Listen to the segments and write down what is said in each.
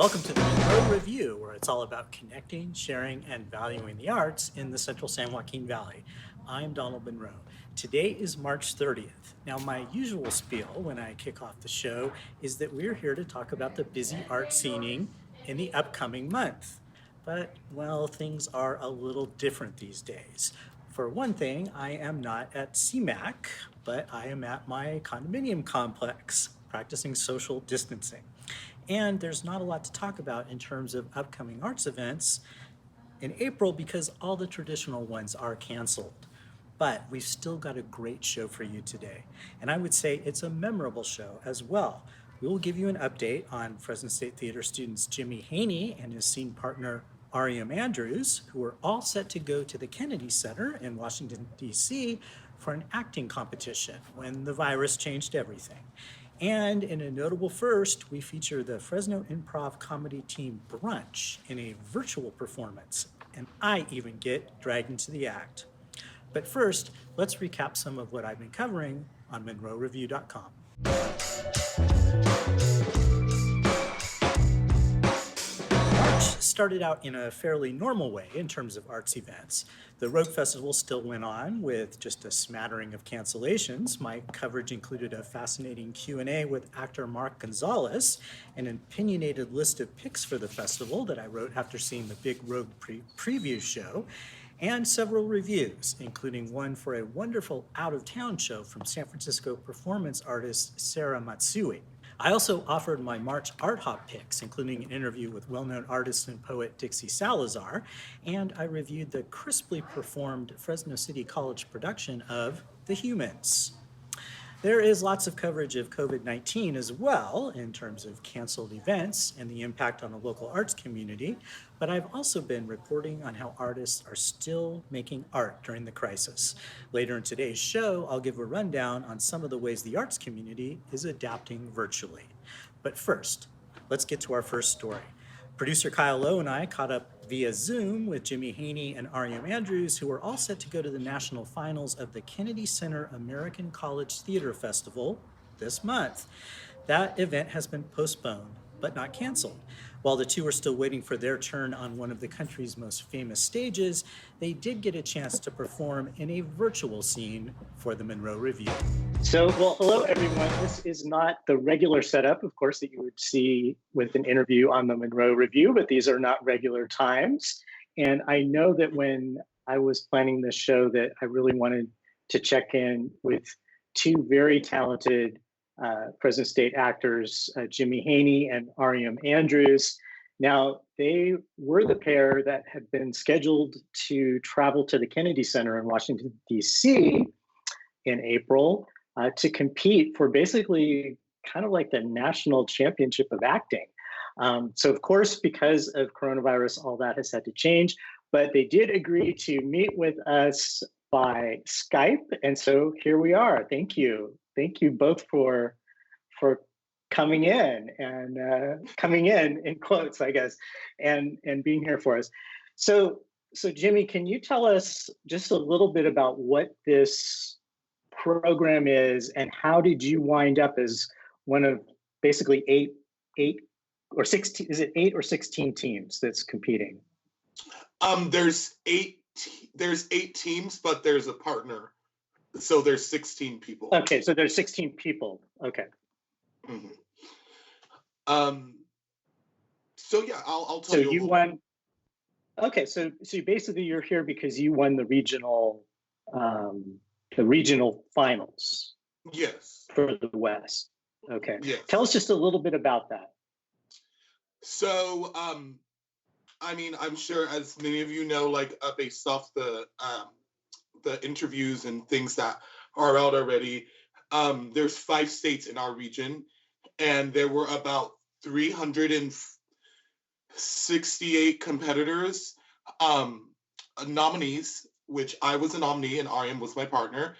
Welcome to the Munro Review, where it's all about connecting, sharing, and valuing the arts in the central San Joaquin Valley. I'm Donald Munro. Today is March 30th. Now, my usual spiel when I kick off the show is that we're here to talk about the busy art scening in the upcoming month. But, well, things are a little different these days. For one thing, I am not at CMAC, but I am at my condominium complex practicing social distancing. And there's not a lot to talk about in terms of upcoming arts events in April because all the traditional ones are canceled. But we've still got a great show for you today. And I would say it's a memorable show as well. We will give you an update on Fresno State Theater students Jimmy Haney and his scene partner Ariam Andrews, who are all set to go to the Kennedy Center in Washington, D.C. for an acting competition when the virus changed everything. And in a notable first, we feature the Fresno Improv Comedy Team Brunch in a virtual performance, and I even get dragged into the act. But first, let's recap some of what I've been covering on MunroReview.com. March started out in a fairly normal way in terms of arts events. The Rogue Festival still went on with just a smattering of cancellations. My coverage included a fascinating Q&A with actor Mark Gonzalez, an opinionated list of picks for the festival that I wrote after seeing the big Rogue preview show, and several reviews, including one for a wonderful out-of-town show from San Francisco performance artist Sarah Matsui. I also offered my March art hop picks, including an interview with well-known artist and poet Dixie Salazar, and I reviewed the crisply performed Fresno City College production of The Humans. There is lots of coverage of COVID-19 as well in terms of canceled events and the impact on the local arts community, but I've also been reporting on how artists are still making art during the crisis. Later in today's show, I'll give a rundown on some of the ways the arts community is adapting virtually. But first, let's get to our first story. Producer Kyle Lowe and I caught up via Zoom with Jimmy Haney and Ariam Andrews, who are all set to go to the national finals of the Kennedy Center American College Theater Festival this month. That event has been postponed, but not canceled. While the two are still waiting for their turn on one of the country's most famous stages, they did get a chance to perform in a virtual scene for the Munro Review. Well, hello, everyone. This is not the regular setup, of course, that you would see with an interview on the Munro Review, but these are not regular times. And I know that when I was planning this show that I really wanted to check in with two very talented Fresno State actors, Jimmy Haney and Ariam Andrews. Now, they were the pair that had been scheduled to travel to the Kennedy Center in Washington, D.C. in April to compete for basically kind of like the national championship of acting. So, of course, because of coronavirus, all that has had to change, but they did agree to meet with us by Skype. And so here we are. Thank you. Thank you both for coming in and coming in quotes, I guess, and being here for us. So Jimmy, can you tell us just a little bit about what this program is and how did you wind up as one of basically eight or 16, is it 8 or 16 teams that's competing? There's eight teams, but there's a partner. So there's 16 people. Okay, so there's 16 people. Okay. Mm-hmm. So yeah, I'll tell you. So you won. Okay, so basically you're here because you won the regional finals. Yes. For the West. Okay. Yes. Tell us just a little bit about that. So, I mean, I'm sure as many of you know, like based off the interviews and things that are out already, there's 5 states in our region, and there were about 368 competitors, nominees, which I was a nominee and Ariam was my partner.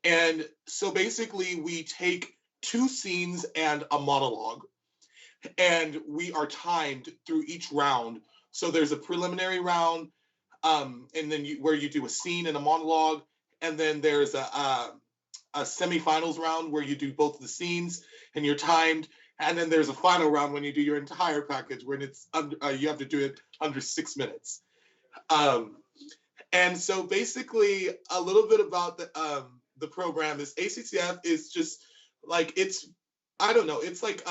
And so basically we take 2 scenes and a monologue, and we are timed through each round. So there's a preliminary round, and then where you do a scene and a monologue, and then there's a semifinals round where you do both of the scenes and you're timed, And then there's a final round when you do your entire package, when it's under, you have to do it under 6 minutes. And so basically, a little bit about the program is ACCF is just like, it's, I don't know, it's like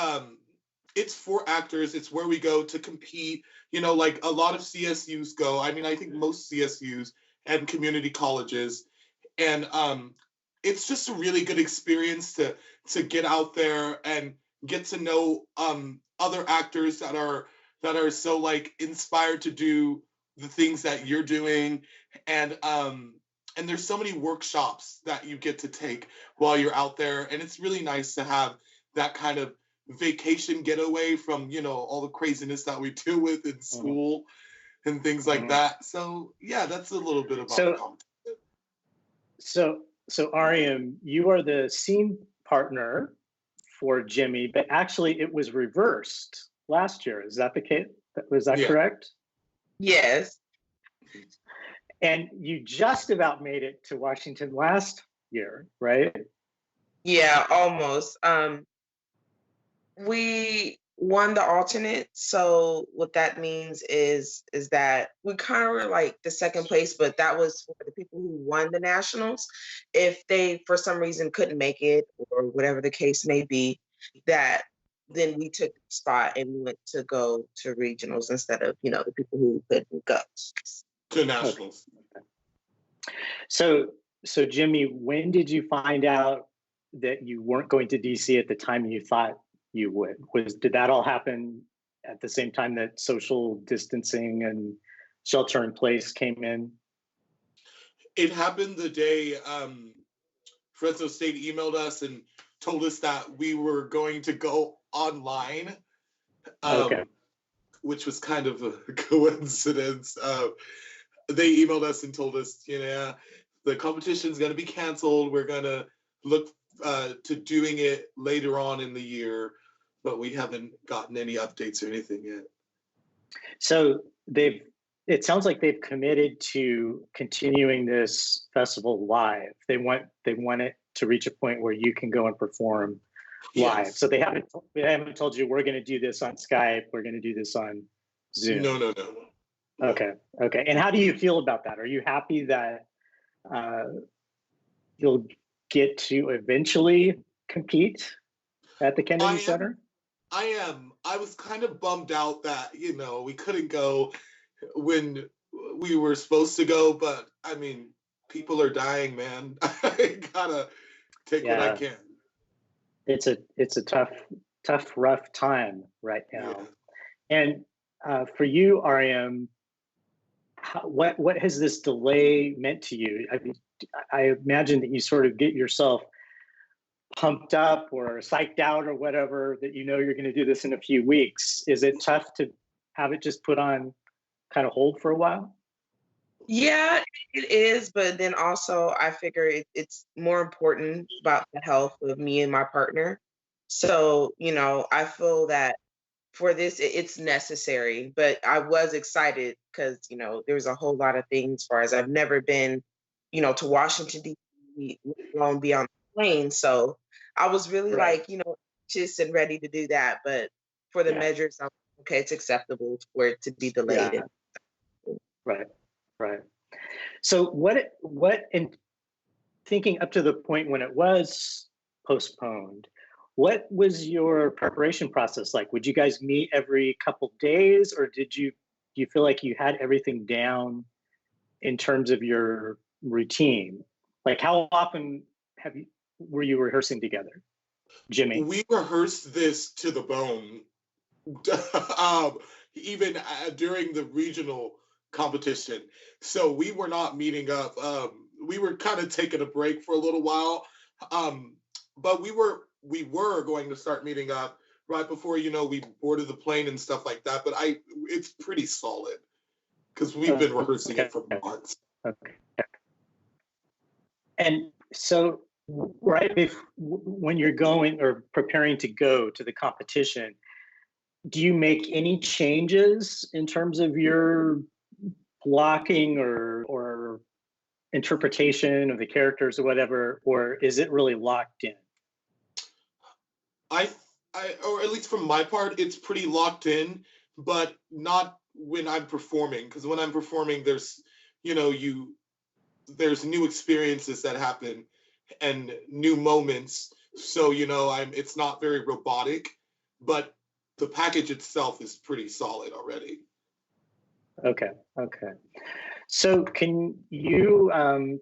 it's for actors. It's where we go to compete. You know, like a lot of CSUs go. I mean, I think most CSUs and community colleges, and it's just a really good experience to get out there and get to know other actors that are so like inspired to do the things that you're doing, and there's so many workshops that you get to take while you're out there, and it's really nice to have that kind of vacation getaway from, you know, all the craziness that we deal with in school and things like that. So yeah, that's a little bit about the competition. So Ariam, you are the scene partner for Jimmy, but actually it was reversed last year. Is that the case? Was that correct? Yes. And you just about made it to Washington last year, right? Yeah, almost. We won the alternate. So what that means is that we kind of were like the second place, but that was for the people who won the nationals. If they, for some reason, couldn't make it or whatever the case may be, that then we took the spot and we went to go to regionals instead of, you know, the people who couldn't go. To nationals. Okay. So Jimmy, when did you find out that you weren't going to DC at the time you thought you would? Did that all happen at the same time that social distancing and shelter in place came in? It happened the day Fresno State emailed us and told us that we were going to go online, which was kind of a coincidence. They emailed us and told us, you know, the competition's going to be canceled. We're going to look to doing it later on in the year, but we haven't gotten any updates or anything yet. So it sounds like they've committed to continuing this festival live. They want it to reach a point where you can go and perform live. Yes. So they haven't told you we're going to do this on Skype, we're going to do this on Zoom. No. Okay. And how do you feel about that? Are you happy that you'll get to eventually compete at the Kennedy Center? I am. I was kind of bummed out that, you know, we couldn't go when we were supposed to go, but I mean, people are dying, man. I gotta take what I can. It's a tough, rough time right now. Yeah. And for you, Ariam, what has this delay meant to you? I imagine that you sort of get yourself pumped up or psyched out or whatever, that you know you're going to do this in a few weeks. Is it tough to have it just put on kind of hold for a while? Yeah, it is. But then also I figure it's more important about the health of me and my partner. So, you know, I feel that for this, it's necessary. But I was excited because, you know, there's a whole lot of things as far as I've never been, you know, to Washington, D.C., let alone be on the plane. So I was really like, you know, anxious and ready to do that. But for the measures, I'm okay, it's acceptable for it to be delayed. Right. So what in thinking up to the point when it was postponed, what was your preparation process like? Would you guys meet every couple days, or do you feel like you had everything down in terms of your routine? Like, how often were you rehearsing together, Jimmy? We rehearsed this to the bone. Even during the regional competition. So we were not meeting up. We were kind of taking a break for a little while. But we were going to start meeting up right before, you know, we boarded the plane and stuff like that. But it's pretty solid because we've been rehearsing it for months. Okay. And so when you're going or preparing to go to the competition, do you make any changes in terms of your blocking or interpretation of the characters or whatever, or is it really locked in? or at least from my part, it's pretty locked in, but not when I'm performing. Because when I'm performing, there's, you know, there's new experiences that happen and new moments. So, you know, it's not very robotic, but the package itself is pretty solid already. Okay. So can you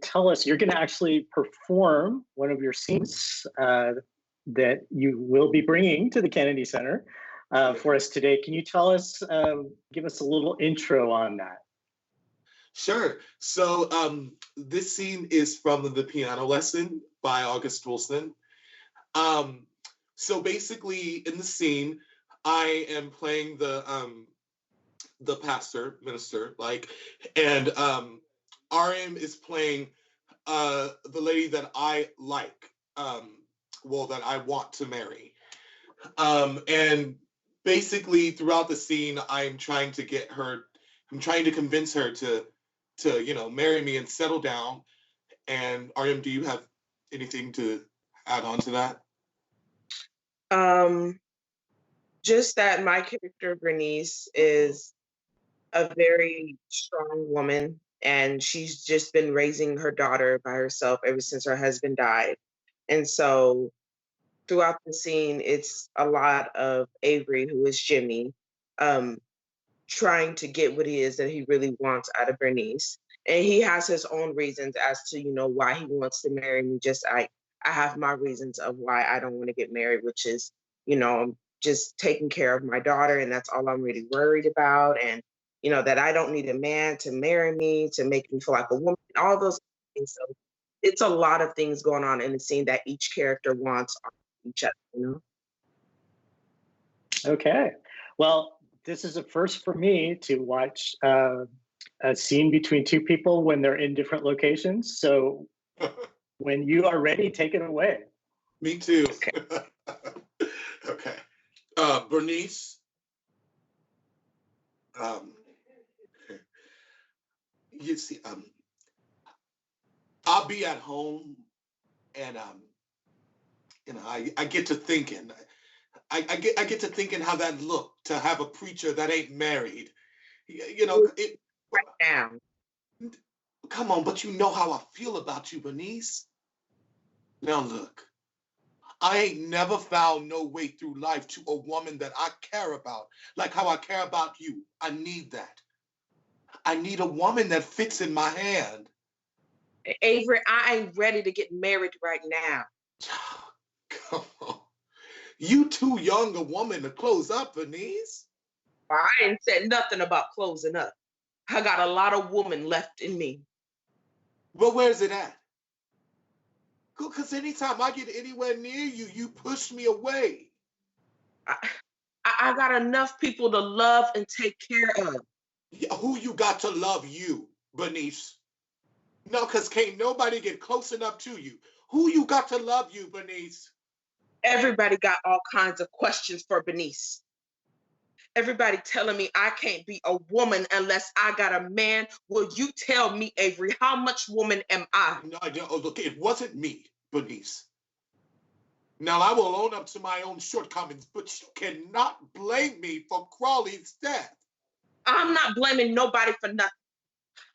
tell us, you're going to actually perform one of your scenes that you will be bringing to the Kennedy Center for us today. Can you tell us, give us a little intro on that? Sure. So this scene is from The Piano Lesson by August Wilson. So basically in the scene, I am playing the pastor, minister, and RM is playing the lady that I like, that I want to marry. And basically throughout the scene, I'm trying to convince her to marry me and settle down. And RM, do you have anything to add on to that? Just that my character Bernice is a very strong woman, and she's just been raising her daughter by herself ever since her husband died. And so throughout the scene, it's a lot of Avery, who is Jimmy, trying to get what it is that he really wants out of Bernice. And he has his own reasons as to, why he wants to marry me. Just I have my reasons of why I don't want to get married, which is, I'm just taking care of my daughter, and that's all I'm really worried about. And, that I don't need a man to marry me, to make me feel like a woman, all those things. So it's a lot of things going on in the scene that each character wants each other, Okay. Well, this is a first for me to watch a scene between two people when they're in different locations. So when you are ready, take it away. Me too. Okay. Bernice, you see, I'll be at home, and I get to thinking. I get to thinking how that looked to have a preacher that ain't married. It. Right now. Come on, but you know how I feel about you, Bernice. Now look, I ain't never found no way through life to a woman that I care about, like how I care about you. I need that. I need a woman that fits in my hand. Avery, I ain't ready to get married right now. Come on. You too young a woman to close up, Bernice. I ain't said nothing about closing up. I got a lot of woman left in me. Well, where's it at? Because anytime I get anywhere near you, you push me away. I got enough people to love and take care of. Yeah, who you got to love you, Bernice? No, because can't nobody get close enough to you. Who you got to love you, Bernice? Everybody got all kinds of questions for Bernice. Everybody telling me I can't be a woman unless I got a man. Will you tell me, Avery, how much woman am I? No, look, it wasn't me, Bernice. Now, I will own up to my own shortcomings, but you cannot blame me for Crawley's death. I'm not blaming nobody for nothing.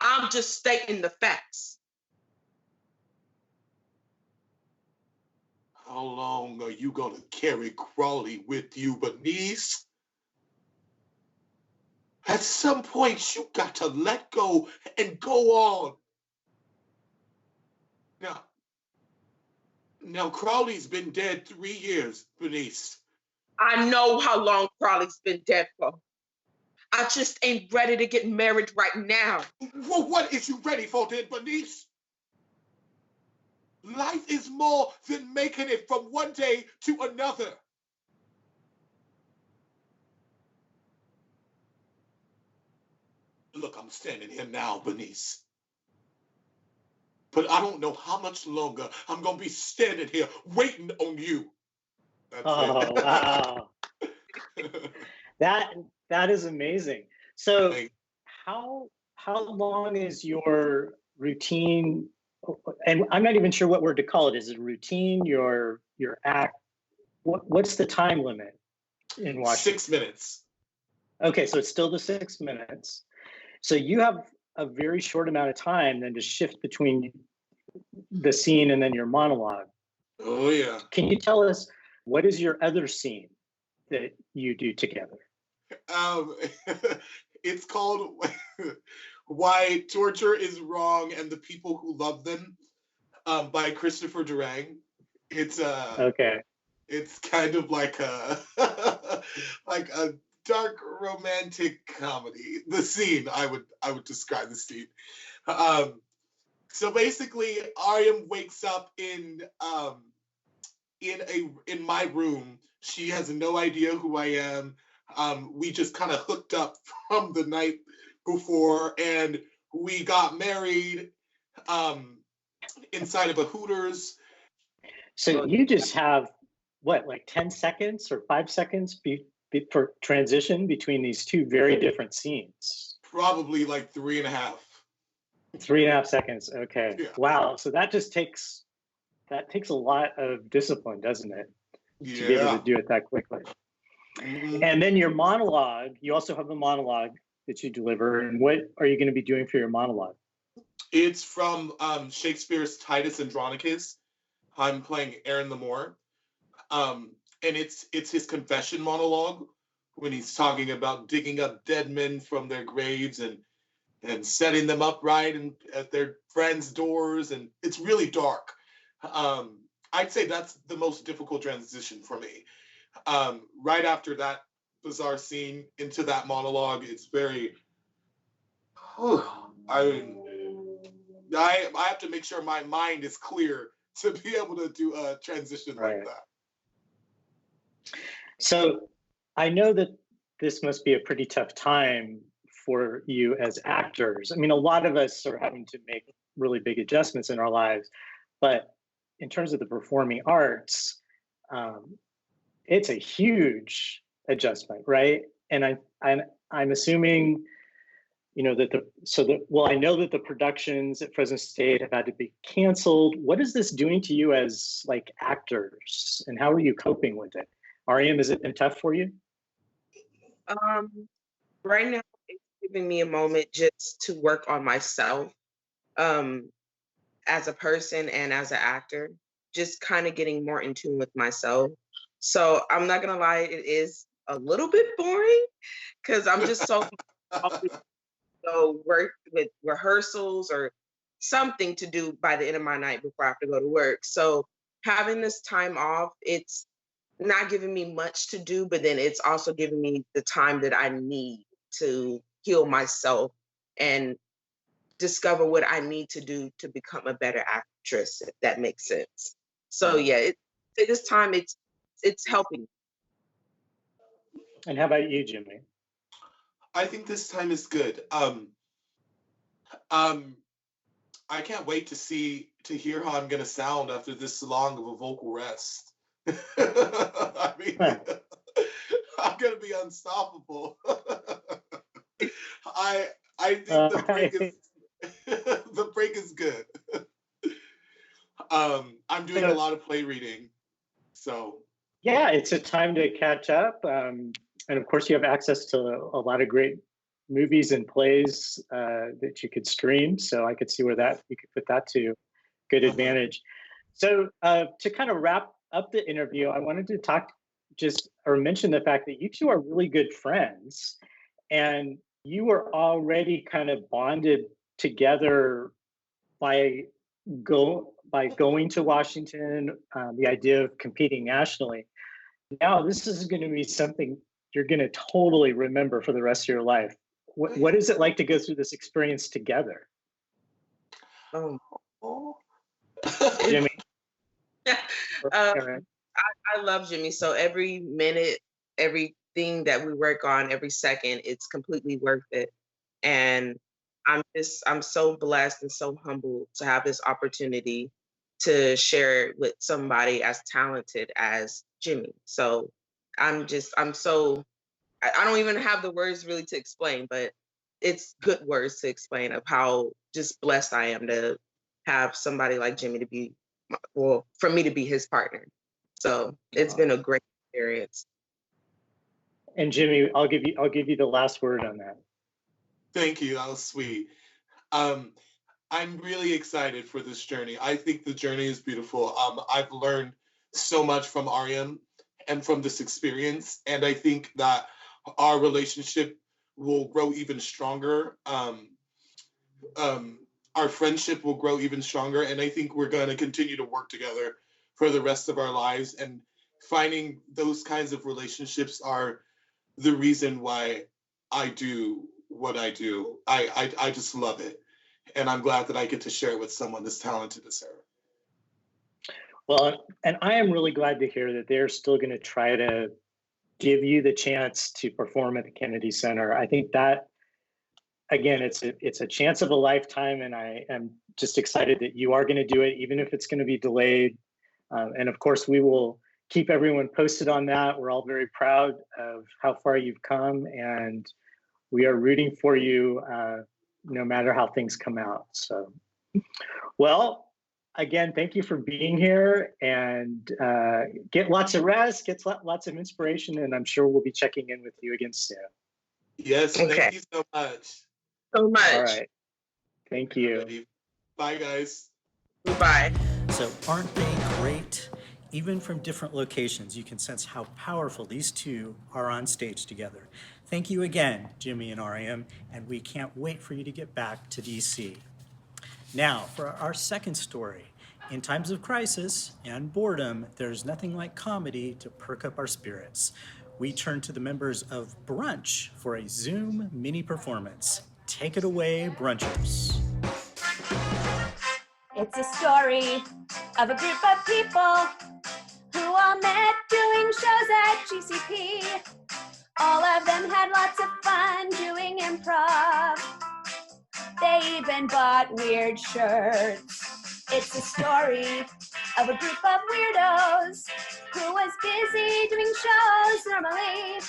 I'm just stating the facts. How long are you going to carry Crawley with you, Bernice? At some point, you got to let go and go on. Now, Crawley's been dead 3 years, Bernice. I know how long Crawley's been dead for. I just ain't ready to get married right now. Well, what is you ready for then, Bernice? Life is more than making it from one day to another. Look, I'm standing here now, Bernice. But I don't know how much longer I'm going to be standing here waiting on you. That's oh, wow. That is amazing. So how long is your routine? And I'm not even sure what word to call it. Is it routine, your act? what's the time limit in Washington? 6 minutes. Okay, so it's still the 6 minutes. So you have a very short amount of time then to shift between the scene and then your monologue. Oh yeah. Can you tell us what is your other scene that you do together? It's called Why Torture is Wrong and the People Who Love Them, by Christopher Durang. It's Okay. it's kind of like a like a dark romantic comedy. The scene, I would describe the scene. So basically, Ariam wakes up in my room. She has no idea who I am. We just kind of hooked up from the night before, and we got married inside of a Hooters. So you just have what, like 10 seconds or 5 seconds for transition between these two very different scenes? Probably like 3.5. 3.5 seconds. Okay. Yeah. Wow. So that takes a lot of discipline, doesn't it? Yeah. To be able to do it that quickly. Mm-hmm. And then your monologue, you also have a monologue that you deliver. And what are you going to be doing for your monologue? It's from Shakespeare's Titus Andronicus. I'm playing Aaron the Moor. And it's his confession monologue when he's talking about digging up dead men from their graves and setting them upright and at their friends' doors. And it's really dark. I'd say that's the most difficult transition for me. Right after that bizarre scene into that monologue, it's very. I have to make sure my mind is clear to be able to do a transition like that. So I know that this must be a pretty tough time for you as actors. I mean, a lot of us are having to make really big adjustments in our lives, but in terms of the performing arts, it's a huge adjustment, right? And I'm assuming, you know, I know that the productions at Fresno State have had to be canceled. What is this doing to you as like actors, and how are you coping with it? Ariam, has it been tough for you? Right now, it's giving me a moment just to work on myself as a person and as an actor, just kind of getting more in tune with myself. So I'm not gonna lie, it is a little bit boring because I'm just so work with rehearsals or something to do by the end of my night before I have to go to work. So having this time off, it's not giving me much to do, but then it's also giving me the time that I need to heal myself and discover what I need to do to become a better actress, if that makes sense. So yeah, this time it's helping. And how about you, Jimmy? I think this time is good. I can't wait to hear how I'm gonna sound after this long of a vocal rest. I mean, I'm gonna be unstoppable. I think the break is the break is good. I'm doing a lot of play reading, so yeah, it's a time to catch up, and of course you have access to a lot of great movies and plays that you could stream. So I could see where that you could put that to good advantage. So to kind of wrap up the interview, I wanted to mention the fact that you two are really good friends, and you were already kind of bonded together by going to Washington, the idea of competing nationally. Now this is going to be something you're going to totally remember for the rest of your life. What is it like to go through this experience together? Jimmy? I love Jimmy. So every minute, everything that we work on, every second, it's completely worth it. And I'm so blessed and so humbled to have this opportunity to share it with somebody as talented as Jimmy. So I don't even have the words really to explain, but it's good words to explain of how just blessed I am to have somebody like Jimmy for me to be his partner. So it's been a great experience. And Jimmy, I'll give you the last word on that. Thank you. That was sweet. Um, I'm really excited for this journey. I think the journey is beautiful. I've learned so much from Ariam and from this experience, and I think that our relationship will grow even stronger. Our friendship will grow even stronger, and I think we're going to continue to work together for the rest of our lives. And finding those kinds of relationships are the reason why I do what I do. I just love it. And I'm glad that I get to share it with someone as talented as her. Well, and I am really glad to hear that they're still going to try to give you the chance to perform at the Kennedy Center. I think that, again, it's a chance of a lifetime, and I am just excited that you are going to do it, even if it's going to be delayed. And of course, we will keep everyone posted on that. We're all very proud of how far you've come, and we are rooting for you no matter how things come out. So, well, again, thank you for being here, and get lots of rest, get lots of inspiration, and I'm sure we'll be checking in with you again soon. Yes, Okay. thank you so much. So much. All right. Thank you. Bye, guys. Bye. So aren't they great? Even from different locations, you can sense how powerful these two are on stage together. Thank you again, Jimmy and Ariam, and we can't wait for you to get back to DC. Now, for our second story. In times of crisis and boredom, there's nothing like comedy to perk up our spirits. We turn to the members of Brunch for a Zoom mini performance. Take it away, Brunchers. It's a story of a group of people who all met doing shows at GCP. All of them had lots of fun doing improv. They even bought weird shirts. It's a story of a group of weirdos who was busy doing shows normally.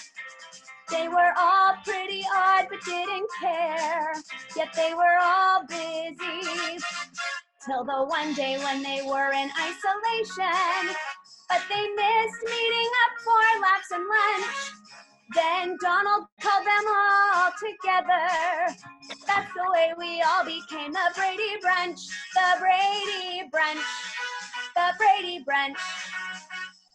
They were all pretty odd but didn't care, yet they were all busy. Till the one day when they were in isolation, but they missed meeting up for laughs and lunch. Then Donald called them all together. That's the way we all became the Brady Brunch, the Brady Brunch, the Brady Brunch.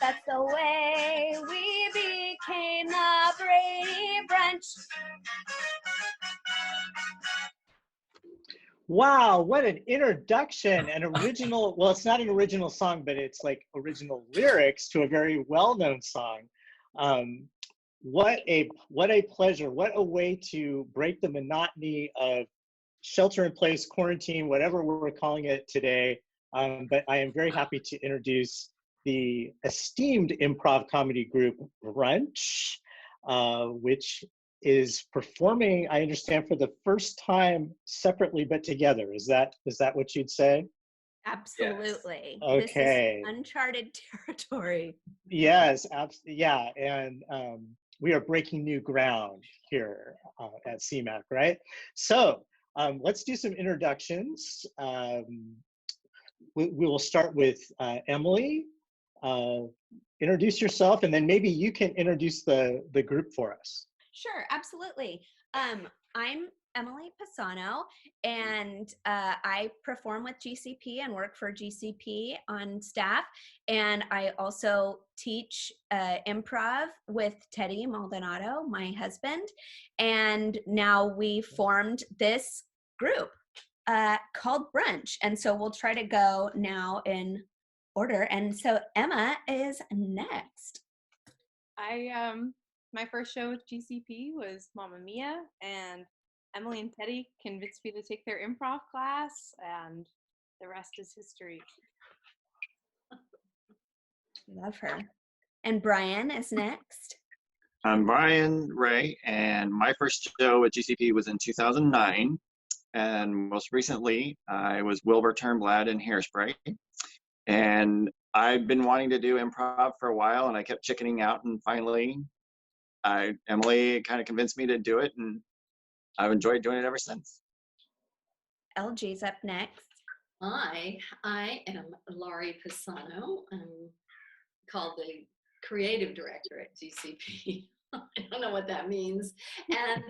That's the way we became the Brady Brunch. Wow, what an introduction, an original, well, it's not an original song, but it's like original lyrics to a very well-known song. What a pleasure, what a way to break the monotony of shelter in place, quarantine, whatever we're calling it today. But I am very happy to introduce the esteemed improv comedy group Brunch, which is performing, I understand, for the first time separately but together. Is that what you'd say? Absolutely. Yes. Okay. This is uncharted territory. Yes, yeah, and we are breaking new ground here at CMAC, right? So let's do some introductions. We will start with Emily. Introduce yourself, and then maybe you can introduce the group for us. Sure, absolutely. I'm Emily Pisano, and I perform with GCP and work for GCP on staff. And I also teach improv with Teddy Maldonado, my husband. And now we formed this group called Brunch. And so we'll try to go now in order. And so Emma is next. My first show with GCP was Mamma Mia, and Emily and Teddy convinced me to take their improv class, and the rest is history. Love her. And Brian is next. I'm Brian Ray, and my first show at GCP was in 2009. And most recently, I was Wilbur Turnblad in Hairspray. And I've been wanting to do improv for a while, and I kept chickening out, and finally, Emily kind of convinced me to do it, and I've enjoyed doing it ever since. LG's up next. Hi, I am Laurie Pisano. I'm called the creative director at GCP. I don't know what that means. And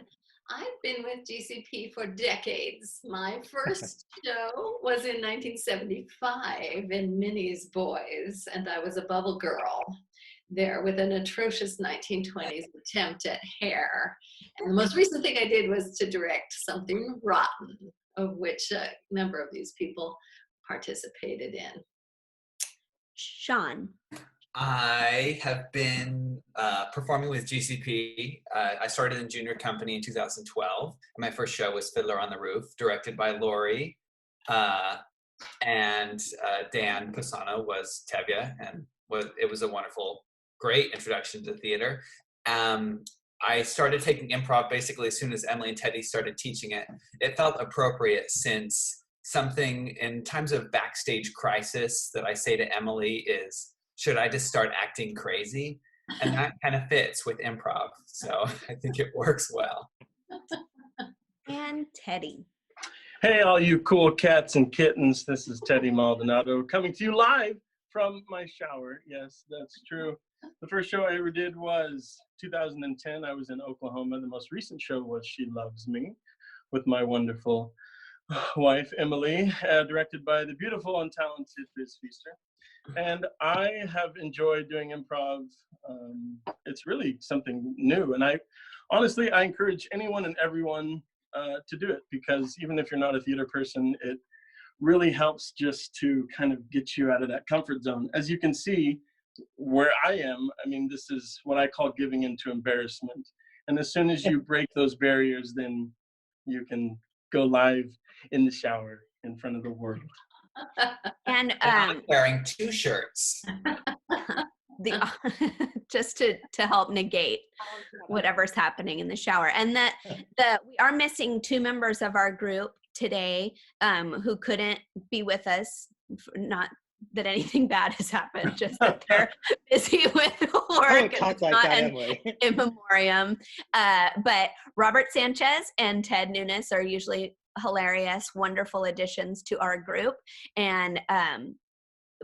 I've been with GCP for decades. My first show was in 1975 in Minnie's Boys, and I was a bubble girl there with an atrocious 1920s attempt at hair. And the most recent thing I did was to direct Something Rotten, of which a number of these people participated in. Sean. I have been performing with GCP. I started in junior company in 2012. And my first show was Fiddler on the Roof, directed by Lori. And Dan Pisano was Tevye, and it was a wonderful, great introduction to theater. I started taking improv basically as soon as Emily and Teddy started teaching it. It felt appropriate, since something in times of backstage crisis that I say to Emily is, should I just start acting crazy? And that kind of fits with improv. So I think it works well. And Teddy. Hey, all you cool cats and kittens. This is Teddy Maldonado coming to you live from my shower. Yes, that's true. The first show I ever did was 2010. I was in Oklahoma. The most recent show was She Loves Me with my wonderful wife, Emily, directed by the beautiful and talented Biz Feaster. And I have enjoyed doing improv. It's really something new. And I encourage anyone and everyone to do it, because even if you're not a theater person, it really helps just to kind of get you out of that comfort zone. As you can see, where I am, I mean, this is what I call giving into embarrassment. And as soon as you break those barriers, then you can go live in the shower in front of the world. And I'm wearing 2 shirts. Just to help negate whatever's happening in the shower. And we are missing 2 members of our group today who couldn't be with us. Not that anything bad has happened, just that they're busy with work. Talk like not that, an Emily. in memoriam. But Robert Sanchez and Ted Nunes are usually hilarious, wonderful additions to our group. And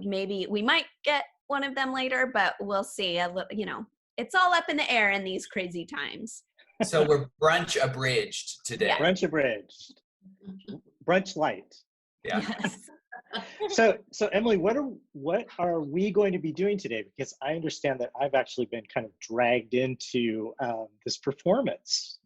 maybe we might get one of them later, but we'll see. You know, it's all up in the air in these crazy times. So we're brunch abridged today. Yeah. Brunch abridged. Brunch light. Yeah. Yes. So Emily, what are we going to be doing today? Because I understand that I've actually been kind of dragged into this performance.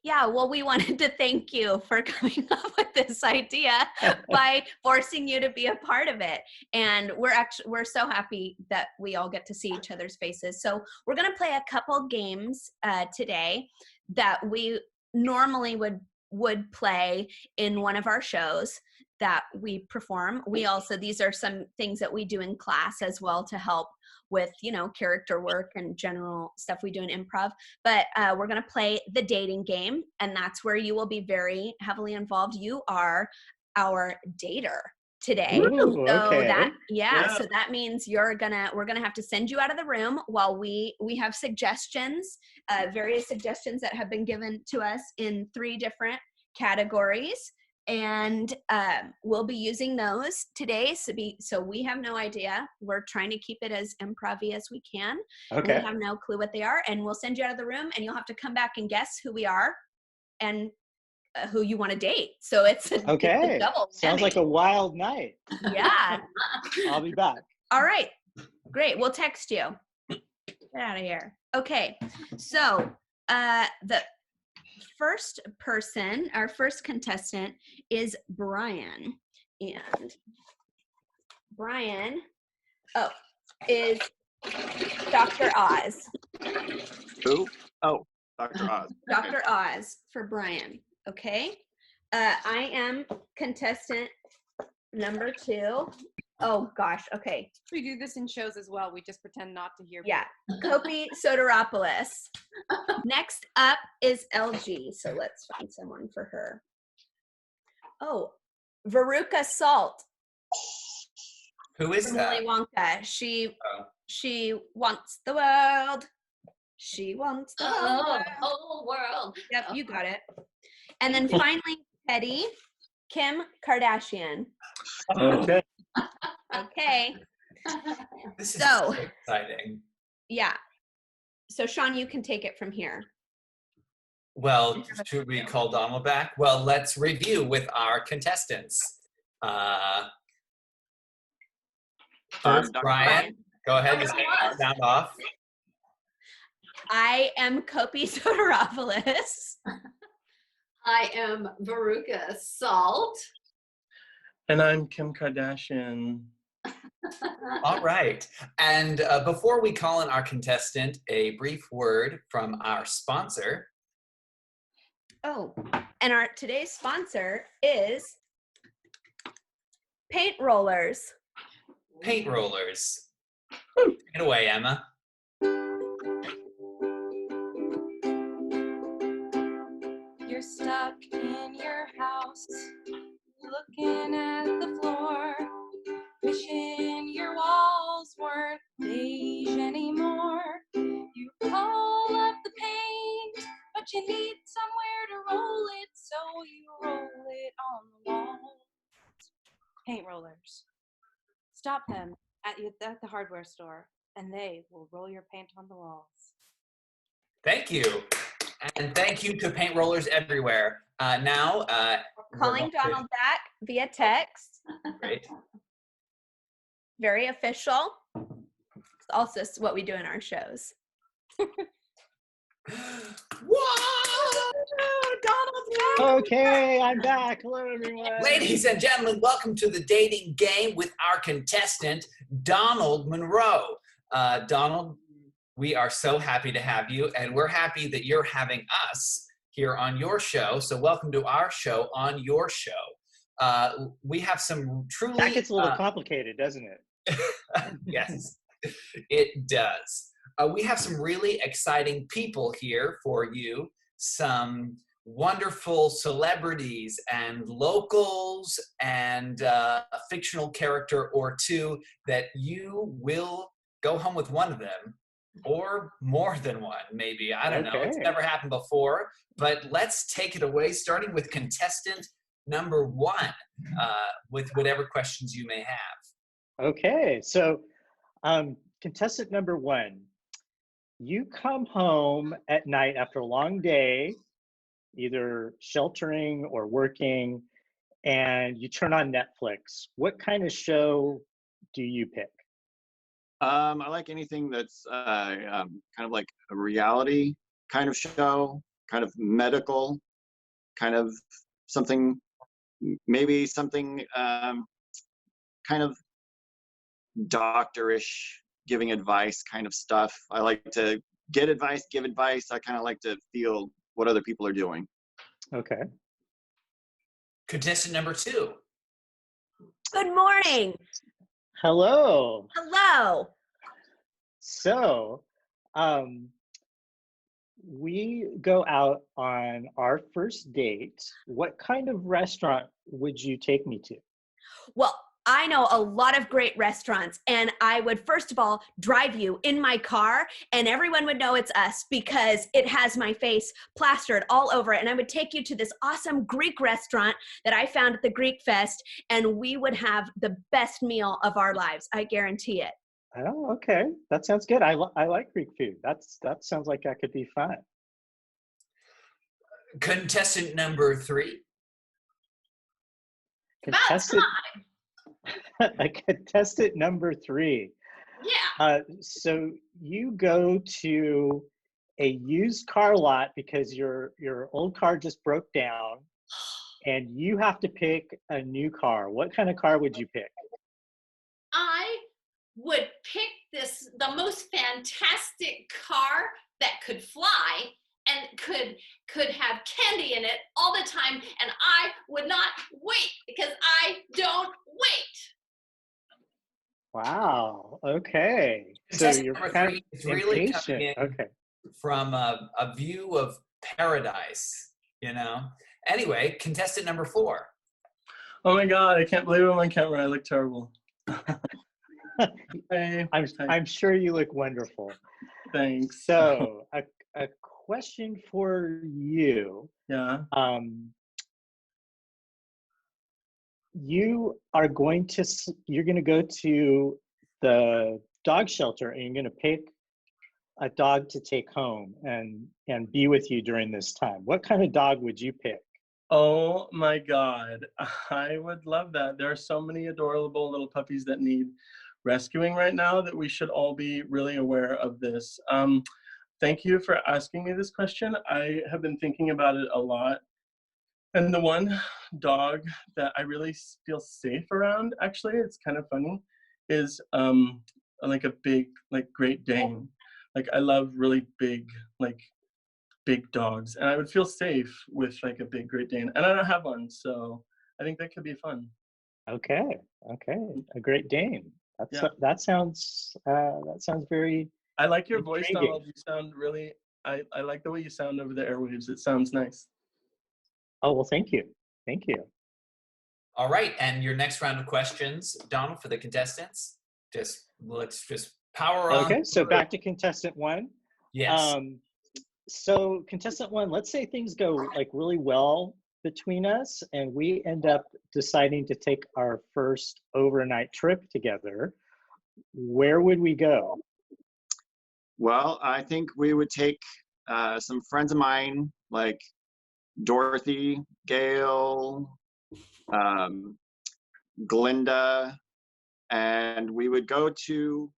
Yeah, well, we wanted to thank you for coming up with this idea by forcing you to be a part of it. And we're so happy that we all get to see each other's faces. So we're going to play a couple games today that we normally would play in one of our shows that we perform. These are some things that we do in class as well to help with, character work and general stuff we do in improv. But we're going to play the dating game, and that's where you will be very heavily involved. You are our dater today. Ooh, okay. So that means we're gonna have to send you out of the room while we have suggestions, various suggestions that have been given to us in 3 different categories. And we'll be using those today. So we have no idea. We're trying to keep it as improv-y as we can. Okay. We have no clue what they are. And we'll send you out of the room, and you'll have to come back and guess who we are and who you want to date. So it's a double. Sounds like a wild night. Yeah. I'll be back. All right. Great. We'll text you. Get out of here. Okay. So the first person, our first contestant, is Brian. And Brian is Dr. Oz. Who? Oh, Dr. Oz. Dr. Oz for Brian. Okay. I am contestant number 2. Oh gosh. Okay. We do this in shows as well. We just pretend not to hear. Yeah. Kopi Soteropoulos. Next up is LG. So let's find someone for her. Oh, Veruca Salt. Who is from that? Willy Wonka. She wants the world. She wants the whole world. Yep, you got it. And then finally, Kim Kardashian. Okay. Okay. This is So- so exciting. Yeah. So Sean, you can take it from here. Well, should we call Donald back? Well, let's review with our contestants. First, Dr. Brian, go ahead and sound off. I am Kopi Soteropoulos. I am Veruca Salt. And I'm Kim Kardashian. All right. And before we call in our contestant, a brief word from our sponsor. Oh, and our today's sponsor is Paint Rollers. Paint rollers. Take it away, Emma. You're stuck in your house, looking at the floor, wishing your walls weren't beige anymore. You call up the paint, but you need somewhere to roll it, so you roll it on the walls. Paint rollers. Stop them at the hardware store, and they will roll your paint on the walls. Thank you. And thank you to paint rollers everywhere. Now, Calling Donald back via text. Great. Very official. It's also what we do in our shows. Whoa! Donald's back! Okay, I'm back. Hello, everyone. Ladies and gentlemen, welcome to the dating game with our contestant, Donald Munro. Donald, we are so happy to have you, and we're happy that you're having us here on your show. So welcome to our show on your show. We have some truly... That gets a little complicated, doesn't it? Yes, it does. We have some really exciting people here for you, some wonderful celebrities and locals and a fictional character or two that you will go home with one of them or more than one, maybe. I don't know. It's never happened before, but let's take it away, starting with contestant number 1 with whatever questions you may have. Okay, so contestant number 1, you come home at night after a long day, either sheltering or working, and you turn on Netflix. What kind of show do you pick? I like anything that's kind of like a reality kind of show, kind of medical, kind of something, maybe something kind of doctorish, giving advice kind of stuff. I like to get advice, give advice. I kind of like to feel what other people are doing. Okay. Contestant number 2. Good morning. Hello. Hello. So, we go out on our first date. What kind of restaurant would you take me to? Well, I know a lot of great restaurants, and I would first of all drive you in my car, and everyone would know it's us because it has my face plastered all over it. And I would take you to this awesome Greek restaurant that I found at the Greek Fest, and we would have the best meal of our lives. I guarantee it. Oh, okay. That sounds good. I like Greek food. That sounds like that could be fun. Contestant number 3. Contestant number 3. Yeah. So you go to a used car lot because your old car just broke down, and you have to pick a new car. What kind of car would you pick? I would pick the most fantastic car that could fly and could have candy in it all the time, and I would not wait because I don't wait. Wow. Okay. So Contestant you're number kind 3 of is really coming impatient. in Okay. from a view of paradise, you know? Anyway, contestant number 4. Oh my God, I can't believe I'm on camera. I look terrible. Hey, I'm sure you look wonderful. thanks. So a question for you. Yeah. You're going to go to the dog shelter and you're going to pick a dog to take home and be with you during this time, what kind of dog would you pick? Oh my God, I would love that. There are so many adorable little puppies that need rescuing right now that we should all be really aware of this. Thank you for asking me this question. I have been thinking about it a lot. And the one dog that I really feel safe around, actually, it's kind of funny, is like a big, like Great Dane. Like I love really big, like big dogs, and I would feel safe with like a big Great Dane. And I don't have one, so I think that could be fun. Okay, a Great Dane. Yeah. That sounds very I like your voice, intriguing. Donald. You sound really, I like the way you sound over the airwaves. It sounds nice. Oh, well, thank you. All right, and your next round of questions, Donald, for the contestants. Let's just power on. Okay, so back to contestant one. Yes. So contestant one, let's say things go like really well between us and we end up deciding to take our first overnight trip together. Where would we go? Well, I think we would take some friends of mine, like Dorothy, Gail, Glinda, and we would go to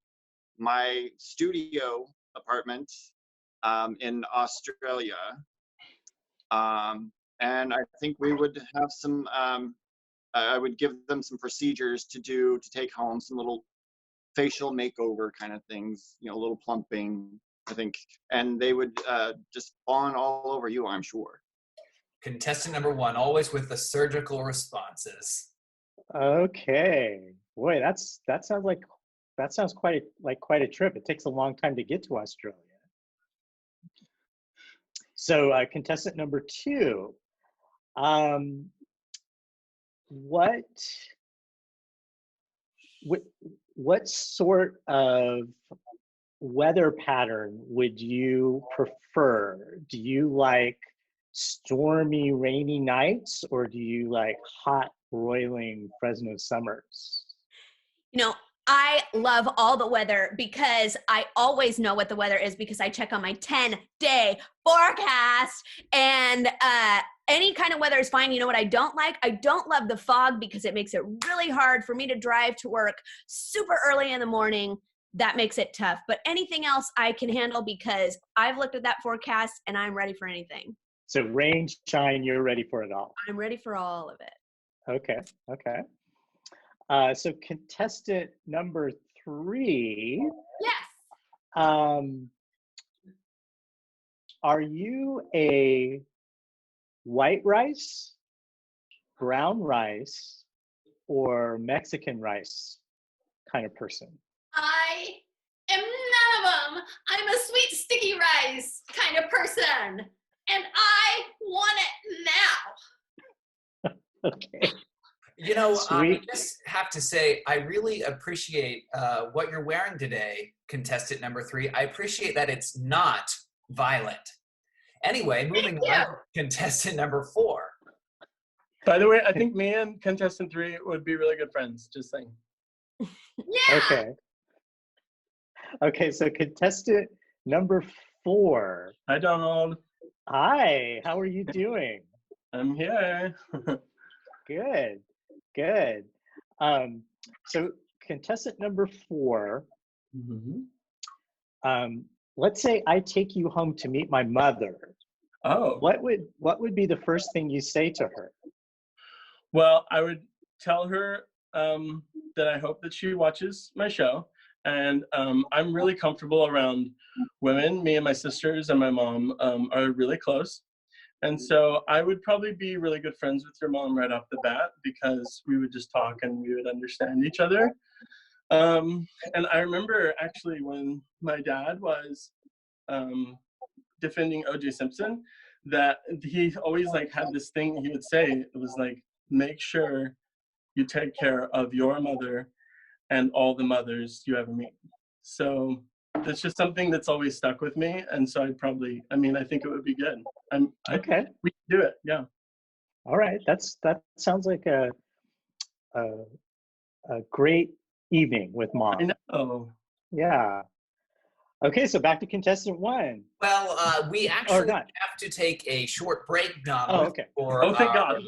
my studio apartment in Australia. And I think we would have some, I would give them some procedures to take home, some little facial makeover kind of things, you know, a little plumping, I think. And they would just fawn all over you, I'm sure. Contestant number one, always with the surgical responses. Okay, boy, that sounds quite a trip. It takes a long time to get to Australia. So contestant number two, what sort of weather pattern would you prefer? Do you like stormy, rainy nights, or do you like hot, broiling Fresno summers? You know, I love all the weather because I always know what the weather is because I check on my 10-day forecast, and any kind of weather is fine. You know what I don't like? I don't love the fog because it makes it really hard for me to drive to work super early in the morning. That makes it tough. But anything else I can handle because I've looked at that forecast and I'm ready for anything. So rain, shine, you're ready for it all. I'm ready for all of it. Okay. So contestant number three. Yes. Are you a white rice, brown rice, or Mexican rice kind of person? I am none of them. I'm a sweet sticky rice kind of person, and I want it now. Okay. You know, I Sweet. just have to say, I really appreciate what you're wearing today, contestant number three. I appreciate that it's not violent. Anyway, moving on, contestant number four. By the way, I think me and contestant three would be really good friends, just saying. Yeah. Okay, so contestant number four. Hi, Donald. Hi, how are you doing? I'm here. Good. So contestant number four, let's say I take you home to meet my mother. Oh. What would be the first thing you say to her? Well, I would tell her that I hope that she watches my show. And I'm really comfortable around women. Me and my sisters and my mom are really close. And so I would probably be really good friends with your mom right off the bat because we would just talk and we would understand each other. And I remember actually when my dad was defending O.J. Simpson, that he always like had this thing he would say. It was like, make sure you take care of your mother and all the mothers you ever meet. So that's just something that's always stuck with me. And so I'd probably, I think it would be good. Okay. We can do it, yeah. All right, that sounds like a great evening with I mom. know. Yeah. Okay, so back to contestant 1. Well, we Or actually not. have to take a short break, Oh, Donald. okay. For Oh, thank our, God.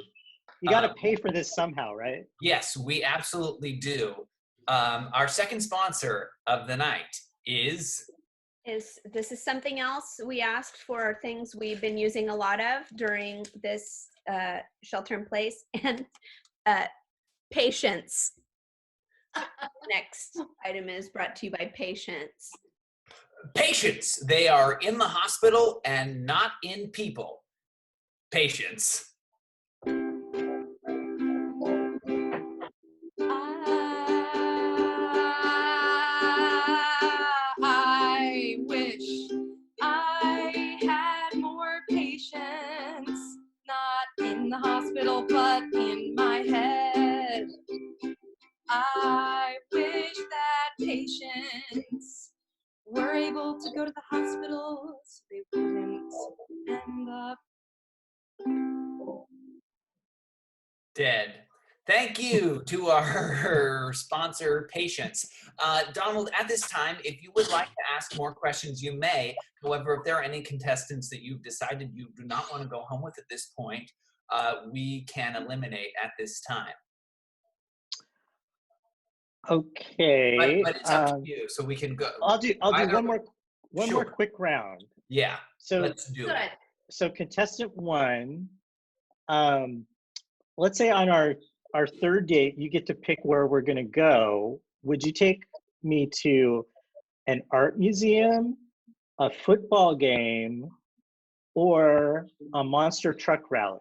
You got to pay for this somehow, right? Yes, we absolutely do. Our second sponsor of the night is This is something else we asked for, things we've been using a lot of during this shelter in place, and patience. Next item is brought to you by Patience. Patience. They are in the hospital and not in people. Patience. I wish I had more patience, not in the hospital, but in my head. I wish that patients were able to go to the hospital so they wouldn't end up Dead. Thank you to our sponsor, Patience. Donald, at this time, if you would like to ask more questions, you may. However, if there are any contestants that you've decided you do not want to go home with at this point, we can eliminate at this time. Okay. But it's up to you, so we can go. I'll do either- one more quick round. Yeah, So let's do it. Good. so contestant 1, let's say on our third date, you get to pick where we're going to go. Would you take me to an art museum, a football game, or a monster truck rally?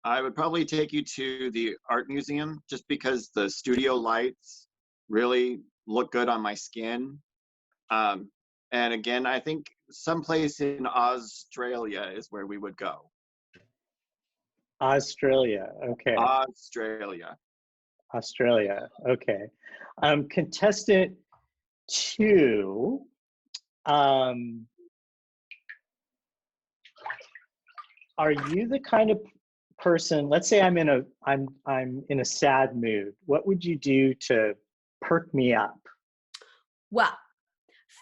I would probably take you to the art museum just because the studio lights really look good on my skin. And again, I think someplace in Australia is where we would go. Australia. Okay. Australia. Okay. Contestant 2. Are you the kind of person, let's say I'm in a sad mood. What would you do to perk me up? Well,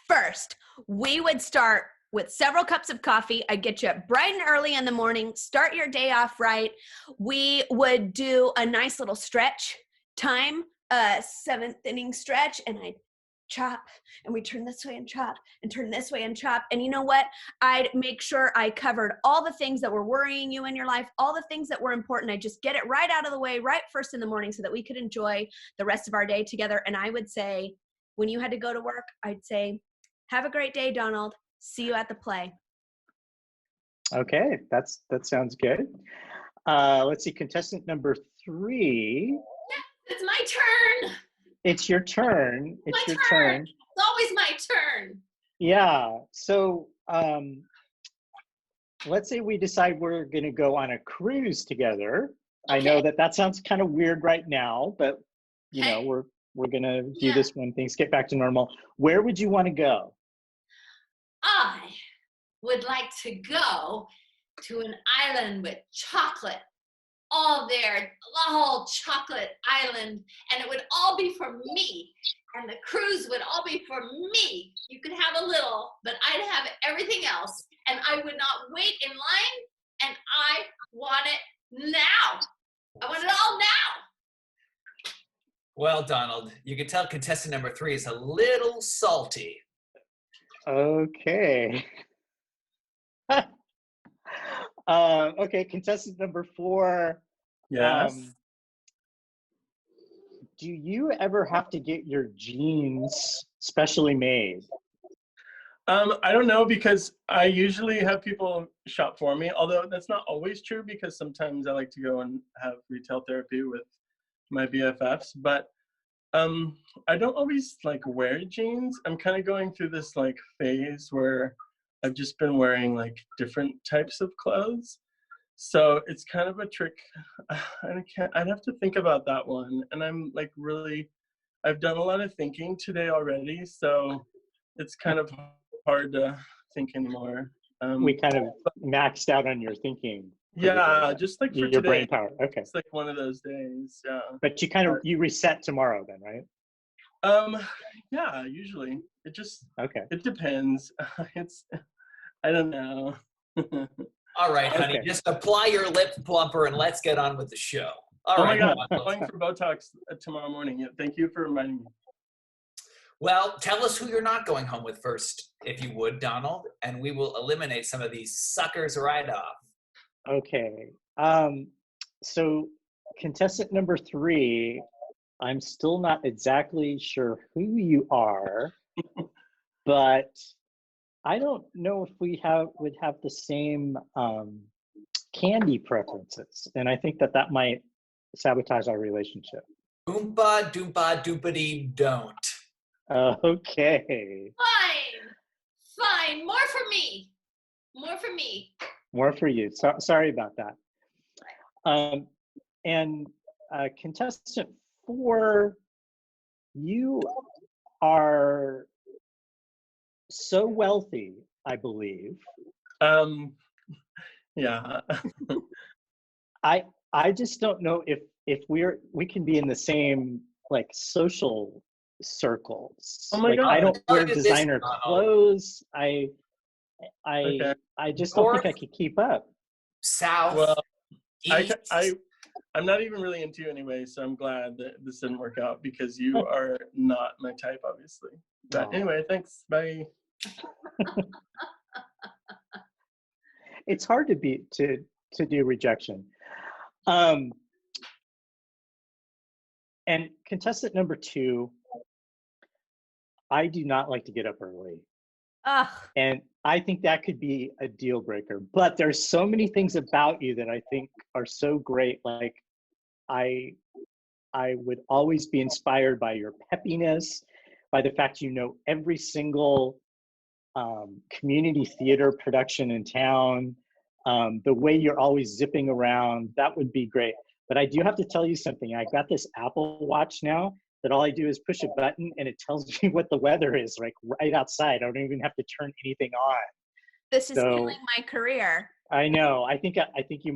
first, we would start with several cups of coffee. I'd get you up bright and early in the morning, start your day off right. We would do a nice little stretch time, 7th inning stretch, and I'd chop, and we turn this way and chop, and turn this way and chop. And you know what? I'd make sure I covered all the things that were worrying you in your life, all the things that were important. I'd just get it right out of the way, right first in the morning, so that we could enjoy the rest of our day together. And I would say, when you had to go to work, I'd say, have a great day, Donald. See you at the play. Okay, that sounds good. Let's see, contestant number 3. It's my turn. It's your turn. It's always my turn. Yeah. So let's say we decide we're going to go on a cruise together. Okay. I know that sounds kind of weird right now, but you know, we're going to do this when things get back to normal. Where would you want to go? I would like to go to an island with chocolate all there, the whole chocolate island, and it would all be for me, and the cruise would all be for me. You could have a little, but I'd have everything else, and I would not wait in line, and I want it now. I want it all now. Well, Donald, you can tell contestant number 3 is a little salty. Okay. Okay, contestant number 4. Yes. Do you ever have to get your jeans specially made? I don't know, because I usually have people shop for me, although that's not always true, because sometimes I like to go and have retail therapy with my BFFs, but I don't always like wear jeans. I'm kind of going through this like phase where I've just been wearing like different types of clothes. So it's kind of a trick. I'd have to think about that one. And I'm like I've done a lot of thinking today already. So it's kind of hard to think anymore. We kind of maxed out on your thinking. Yeah, just like for Your today. brain power. Okay. It's like one of those days. Yeah. But you reset tomorrow then, right? Yeah, usually. Okay. It depends. I don't know. All right, honey, Okay. just apply your lip plumper and let's get on with the show. All Oh right. my God, I'm Donald. going for Botox tomorrow morning. Yeah, thank you for reminding me. Well, tell us who you're not going home with first, if you would, Donald, and we will eliminate some of these suckers right off. Okay. So contestant number 3, I'm still not exactly sure who you are, but I don't know if we would have the same candy preferences, and I think that might sabotage our relationship. Oompa doompa doopity don't. Okay. Fine. More for me. More for you. Sorry about that. And contestant 4, you are so wealthy, I believe. Yeah. I just don't know if we can be in the same like social circles. Oh my like God. I don't wear Look at this, designer Donald. clothes. Okay. I just don't think I could keep up. South, Well, east. I'm not even really into you anyway, so I'm glad that this didn't work out because you are not my type, obviously. But anyway, thanks. Bye. It's hard to do rejection. And contestant number 2, I do not like to get up early. Ugh. And I think that could be a deal breaker. But there's so many things about you that I think are so great. Like I would always be inspired by your peppiness, by the fact you know every single community theater production in town, the way you're always zipping around. That would be great. But I do have to tell you something. I got this Apple Watch now that all I do is push a button and it tells me what the weather is, like right outside. I don't even have to turn anything on. This is So- killing my career. I know. I think it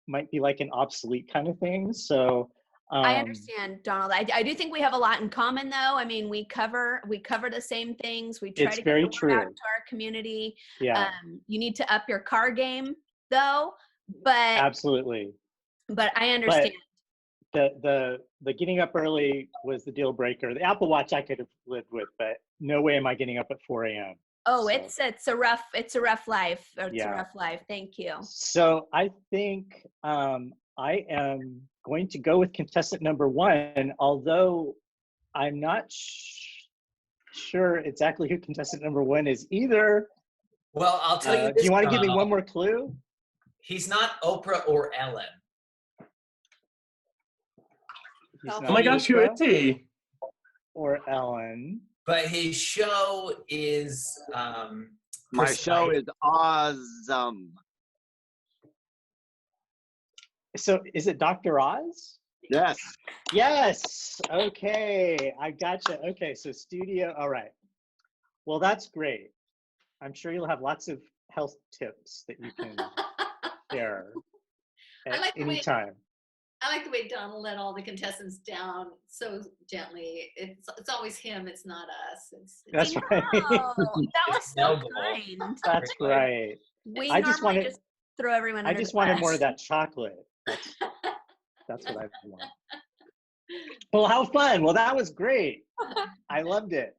might be like an obsolete kind of thing. So I understand, Donald. I do think we have a lot in common, though. I mean, we cover the same things. We try It's to get very the word true. out to our community. Yeah, You need to up your car game, though. But absolutely. I understand. The getting up early was the deal breaker. The Apple Watch I could have lived with, but no way am I getting up at 4 a.m. Oh, So- it's a rough life. It's Yeah. a rough life. Thank you. So I think I am going to go with contestant number 1, although I'm not sure exactly who contestant number 1 is either. Well, I'll tell you Do this. you want to give me Donald. one more clue? He's not Oprah or Ellen. He's Oh not Oh my gosh, who Oprah is he? or Ellen. But his show is My precise. show is awesome. So is it Dr. Oz? Yes. Yes. Okay. I gotcha. Okay. So studio. All right. Well, that's great. I'm sure you'll have lots of health tips that you can share at like the any way- time. I like the way Donald let all the contestants down so gently. It's always him. It's not us. That's I right. know. That was so Noble. kind. That's Really? right. We I just normally wanted- just throw everyone I under just the wanted bus. more of that chocolate. That's what I want. Well, how fun. Well, that was great. I loved it.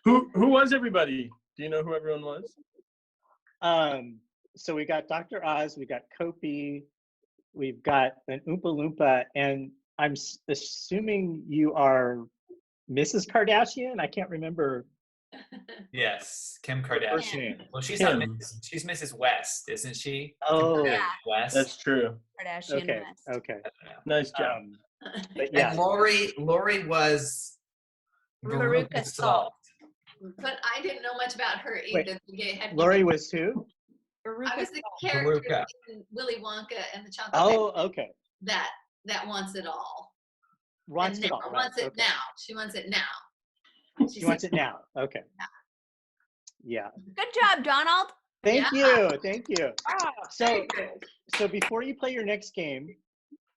Who was everybody? Do you know who everyone was? So we got Dr. Oz, we got Kopi, we've got an Oompa Loompa, and I'm assuming you are Mrs. Kardashian? I can't remember Yes, Kim her first Kardashian. name. Well, she's Kim. not Mrs. She's Mrs. West, isn't she? Oh, Yeah. West. That's true. Kardashian okay, West. okay. I don't know. Nice job. But And yeah, Lori was Veruca Salt. But I didn't know much about her Wait, either. Lori was who? I was the Veruca character Veruca. in Willy Wonka and the Chocolate Oh, Factory okay. that wants it all. Wants And it all. now Right. wants it Okay. now. She wants it now. She wants it now. Okay. Yeah. Good job, Donald. Thank Yeah. you. Thank you. So before you play your next game,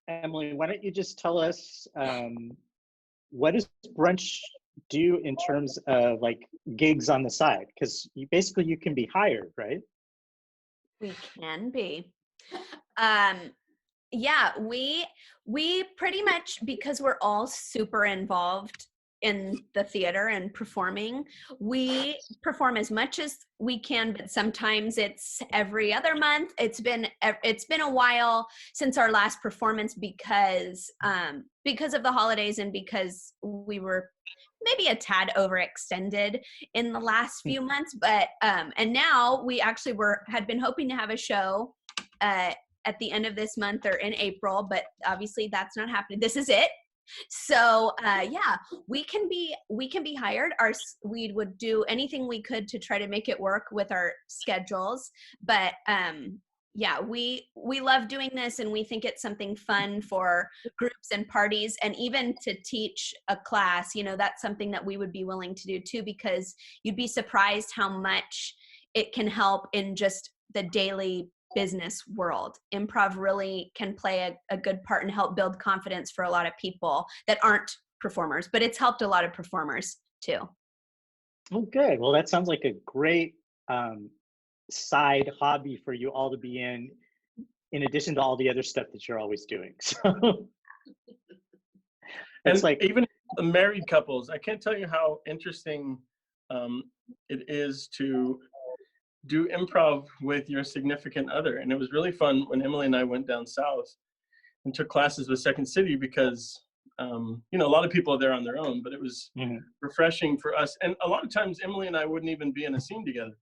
Emily, why don't you just tell us what does brunch do in terms of like gigs on the side? Because you can be hired, right? We can be. Yeah, we pretty much, because we're all super involved in the theater and performing, we perform as much as we can, but sometimes it's every other month. It's been a while since our last performance because of the holidays and because we were maybe a tad overextended in the last few months. But and now we actually had been hoping to have a show at the end of this month or in April, but obviously that's not happening. This is it. So yeah, we can be hired. We would do anything we could to try to make it work with our schedules. But yeah, we love doing this, and we think it's something fun for groups and parties, and even to teach a class. That's something that we would be willing to do too, because you'd be surprised how much it can help in just the daily business world. Improv really can play a good part and help build confidence for a lot of people that aren't performers, but it's helped a lot of performers too. Oh, good. Well, that sounds like a great side hobby for you all to be in addition to all the other stuff that you're always doing. So and like even the married couples, I can't tell you how interesting it is to do improv with your significant other. And it was really fun when Emily and I went down south and took classes with Second City, because a lot of people are there on their own, but it was refreshing for us. And a lot of times Emily and I wouldn't even be in a scene together,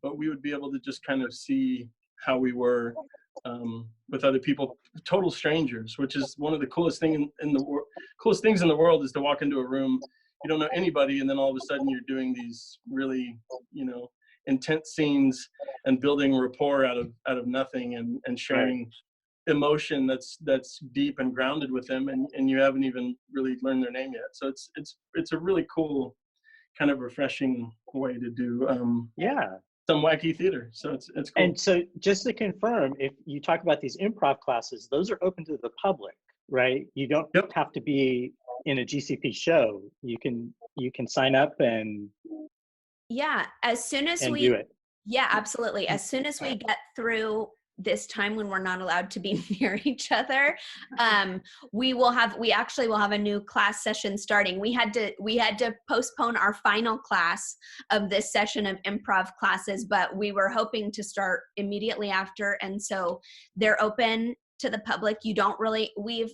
but we would be able to just kind of see how we were with other people, total strangers, which is one of the coolest things in the world, is to walk into a room, you don't know anybody, and then all of a sudden you're doing these really, intense scenes and building rapport out of nothing, and sharing emotion that's deep and grounded with them, and you haven't even really learned their name yet. So it's a really cool, kind of refreshing way to do some wacky theater. So it's cool. And so just to confirm, if you talk about these improv classes, those are open to the public, right? You don't have to be in a GCP show. You can sign up and as soon as we do it. Yeah, absolutely. As soon as we get through this time when we're not allowed to be near each other, we actually will have a new class session starting. We had to postpone our final class of this session of improv classes, but we were hoping to start immediately after, and so they're open to the public. You don't really, we've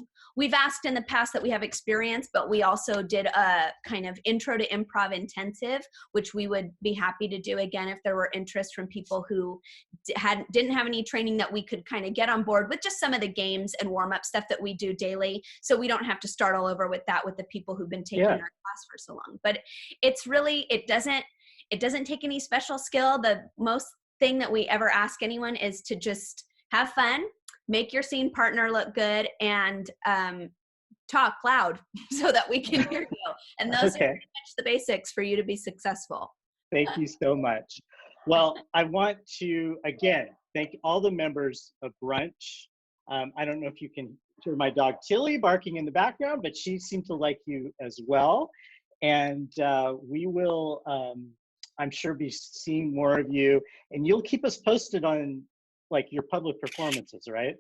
asked in the past that we have experience, but we also did a kind of intro to improv intensive, which we would be happy to do again if there were interest from people who didn't have any training, that we could kind of get on board with just some of the games and warm-up stuff that we do daily, so we don't have to start all over with that with the people who've been taking our class for so long. But it's really, it doesn't take any special skill. The most thing that we ever ask anyone is to just have fun, make your scene partner look good, and talk loud so that we can hear you. And those are pretty much the basics for you to be successful. Thank you so much. Well, I want to, again, thank all the members of Brunch. I don't know if you can hear my dog Tilly barking in the background, but she seemed to like you as well. And we will, I'm sure, be seeing more of you. And you'll keep us posted on like your public performances, right?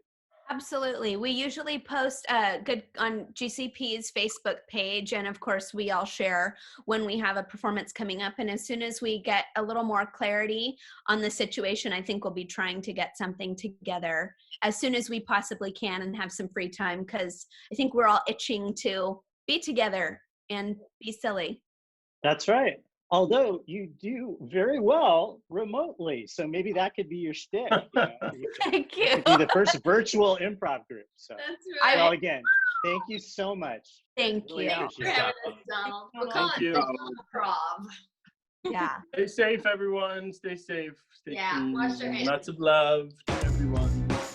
Absolutely. We usually post good on GCP's Facebook page, and of course we all share when we have a performance coming up. And as soon as we get a little more clarity on the situation, I think we'll be trying to get something together as soon as we possibly can and have some free time, because I think we're all itching to be together and be silly. That's right. Although you do very well remotely, so maybe that could be your shtick. Thank you. It could be the first virtual improv group. So, That's right. well, again, thank you so much. Thank Really you. Thanks for having us, Donald. We'll call it improv. Yeah. Stay safe, everyone. Stay safe. Stay tuned. Wash your hands. Lots of love to everyone.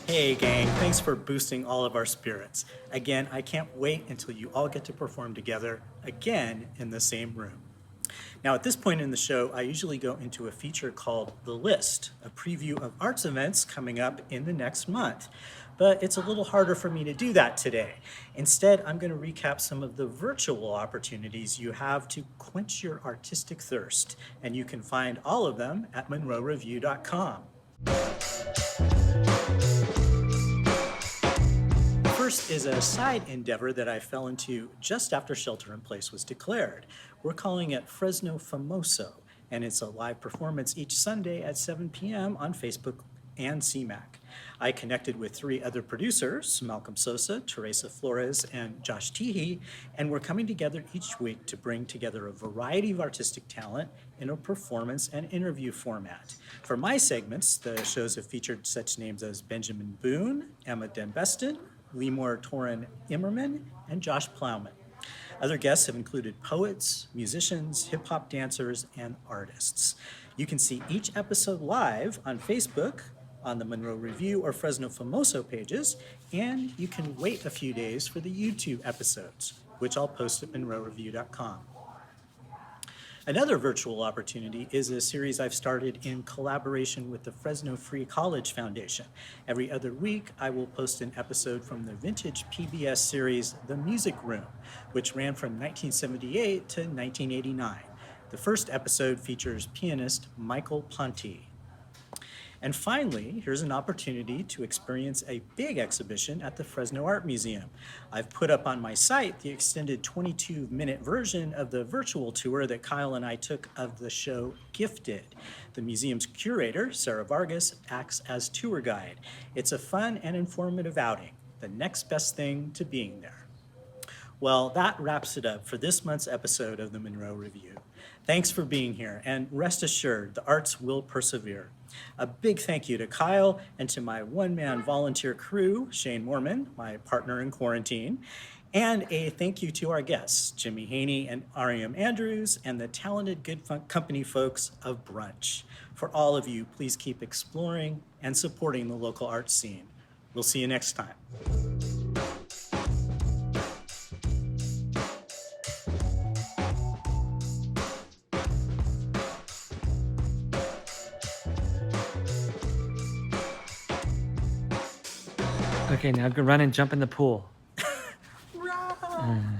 Hey gang, thanks for boosting all of our spirits. Again, I can't wait until you all get to perform together again in the same room. Now, at this point in the show, I usually go into a feature called The List, a preview of arts events coming up in the next month. But it's a little harder for me to do that today. Instead, I'm going to recap some of the virtual opportunities you have to quench your artistic thirst, and you can find all of them at munroreview.com. First is a side endeavor that I fell into just after shelter in place was declared. We're calling it Fresno Famoso, and it's a live performance each Sunday at 7 p.m. on Facebook and CMAC. I connected with 3 other producers, Malcolm Sosa, Teresa Flores, and Josh Teehee, and we're coming together each week to bring together a variety of artistic talent in a performance and interview format. For my segments, the shows have featured such names as Benjamin Boone, Emma Dembeston, Lemore Torin Immerman, and Josh Plowman. Other guests have included poets, musicians, hip-hop dancers, and artists. You can see each episode live on Facebook, on the Munro Review or Fresno Famoso pages, and you can wait a few days for the YouTube episodes, which I'll post at munroreview.com. Another virtual opportunity is a series I've started in collaboration with the Fresno Free College Foundation. Every other week, I will post an episode from the vintage PBS series, The Music Room, which ran from 1978 to 1989. The first episode features pianist Michael Ponti. And finally, here's an opportunity to experience a big exhibition at the Fresno Art Museum. I've put up on my site the extended 22-minute version of the virtual tour that Kyle and I took of the show Gifted. The museum's curator, Sarah Vargas, acts as tour guide. It's a fun and informative outing, the next best thing to being there. Well, that wraps it up for this month's episode of the Munro Review. Thanks for being here, and rest assured, the arts will persevere. A big thank you to Kyle and to my one-man volunteer crew, Shane Morman, my partner in quarantine, and a thank you to our guests, Jimmy Haney and Ariam Andrews, and the talented Good Company folks of Brunch. For all of you, please keep exploring and supporting the local arts scene. We'll see you next time. Okay, now go run and jump in the pool.